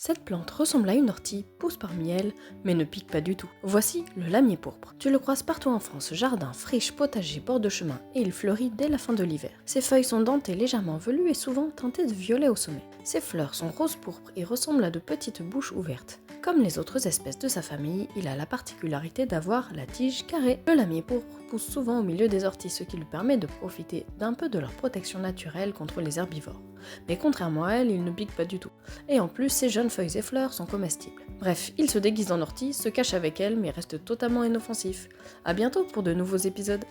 Cette plante ressemble à une ortie, pousse parmi elles, mais ne pique pas du tout. Voici le lamier pourpre. Tu le croises partout en France, jardin, friche, potager, bord de chemin, et il fleurit dès la fin de l'hiver. Ses feuilles sont dentées, légèrement velues et souvent teintées de violet au sommet. Ses fleurs sont rose pourpre et ressemblent à de petites bouches ouvertes. Comme les autres espèces de sa famille, il a la particularité d'avoir la tige carrée. Le lamier pourpre pousse souvent au milieu des orties, ce qui lui permet de profiter d'un peu de leur protection naturelle contre les herbivores. Mais contrairement à elle, il ne pique pas du tout. Et en plus, ses jeunes feuilles et fleurs sont comestibles. Bref, il se déguise en ortie, se cache avec elle, mais reste totalement inoffensif. A bientôt pour de nouveaux épisodes.